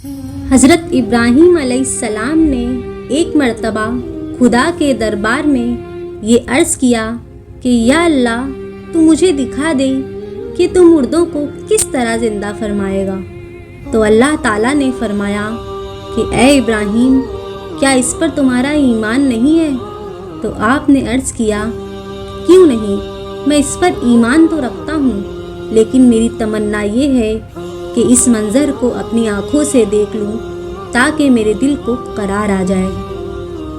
हज़रत इब्राहीम अलैहिस्सलाम ने एक मर्तबा खुदा के दरबार में ये अर्ज़ किया कि या अल्लाह, तू मुझे दिखा दे कि तू मुर्दों को किस तरह ज़िंदा फरमाएगा। तो अल्लाह ताला ने फरमाया कि ए इब्राहीम, क्या इस पर तुम्हारा ईमान नहीं है? तो आपने अर्ज़ किया, क्यों नहीं, मैं इस पर ईमान तो रखता हूँ, लेकिन मेरी तमन्ना ये है कि इस मंज़र को अपनी आँखों से देख लूँ ताकि मेरे दिल को करार आ जाए।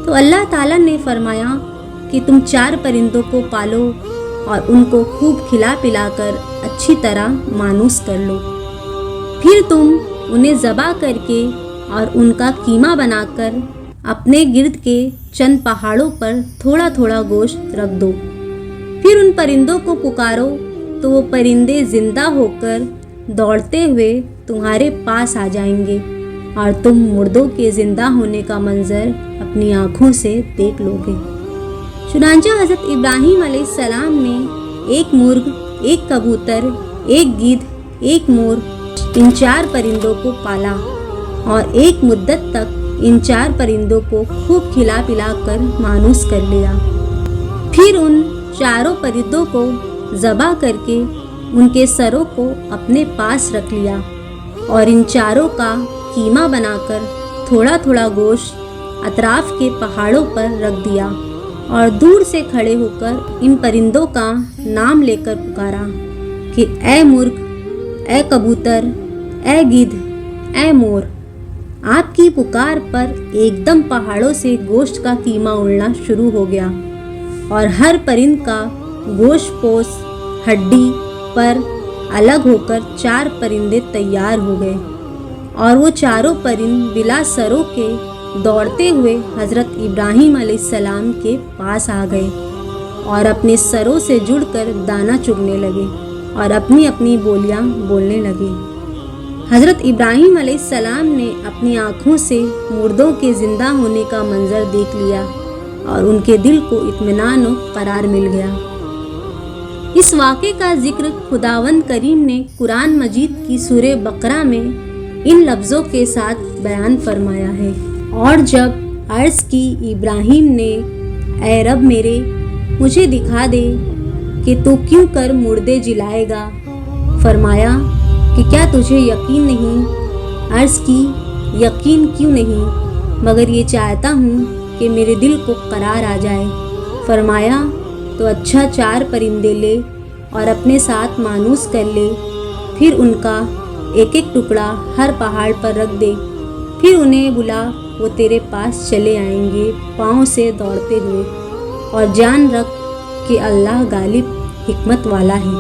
तो अल्लाह ताला ने फरमाया कि तुम 4 परिंदों को पालो और उनको खूब खिला पिलाकर अच्छी तरह मानूस कर लो। फिर तुम उन्हें ज़बा करके और उनका कीमा बनाकर अपने गिर्द के चंद पहाड़ों पर थोड़ा थोड़ा गोश्त रख दो। फिर उन परिंदों को पुकारो तो वो परिंदे ज़िंदा होकर दौड़ते हुए तुम्हारे पास आ जाएंगे और तुम मुर्दों के ज़िंदा होने का मंज़र अपनी आँखों से देख लोगे। चुनांचे हज़रत इब्राहीम अलैहिस्सलाम ने एक मुर्ग, एक कबूतर, एक गिद्ध, एक मोर, इन 4 परिंदों को पाला और एक मुद्दत तक इन 4 परिंदों को खूब खिला पिला कर मानूस कर लिया। फिर उन 4 परिंदों को ज़बा करके उनके सरों को अपने पास रख लिया और इन 4 का कीमा बनाकर थोड़ा थोड़ा गोश्त अतराफ के पहाड़ों पर रख दिया और दूर से खड़े होकर इन परिंदों का नाम लेकर पुकारा कि ए मुर्ग, ए कबूतर, ए गिद्ध, ए मोर। आपकी पुकार पर एकदम पहाड़ों से गोश्त का कीमा उड़ना शुरू हो गया और हर परिंद का गोश्त पोश हड्डी पर अलग होकर 4 परिंदे तैयार हो गए और वो 4 परिंद बिला सरों के दौड़ते हुए हज़रत इब्राहीम अलैहिस्सलाम के पास आ गए और अपने सरों से जुड़कर दाना चुगने लगे और अपनी अपनी बोलियां बोलने लगे। हज़रत इब्राहीम अलैहिस्सलाम ने अपनी आँखों से मुर्दों के ज़िंदा होने का मंज़र देख लिया और उनके दिल को इत्मीनान और करार मिल गया। इस वाक़े का जिक्र खुदावंद करीम ने कुरान मजीद की सूरे बकरा में इन लफ्ज़ों के साथ बयान फरमाया है। और जब अर्ज़ की इब्राहीम ने, ए रब मेरे, मुझे दिखा दे कि तू क्यों कर मुर्दे जिलाएगा। फरमाया कि क्या तुझे यकीन नहीं? अर्ज़ की, यकीन क्यों नहीं, मगर ये चाहता हूँ कि मेरे दिल को करार आ जाए। फरमाया तो अच्छा 4 परिंदे ले और अपने साथ मानूस कर ले। फिर उनका एक एक टुकड़ा हर पहाड़ पर रख दे। फिर उन्हें बुला, वो तेरे पास चले आएंगे पाँव से दौड़ते हुए। और जान रख कि अल्लाह गालिब हिकमत वाला है।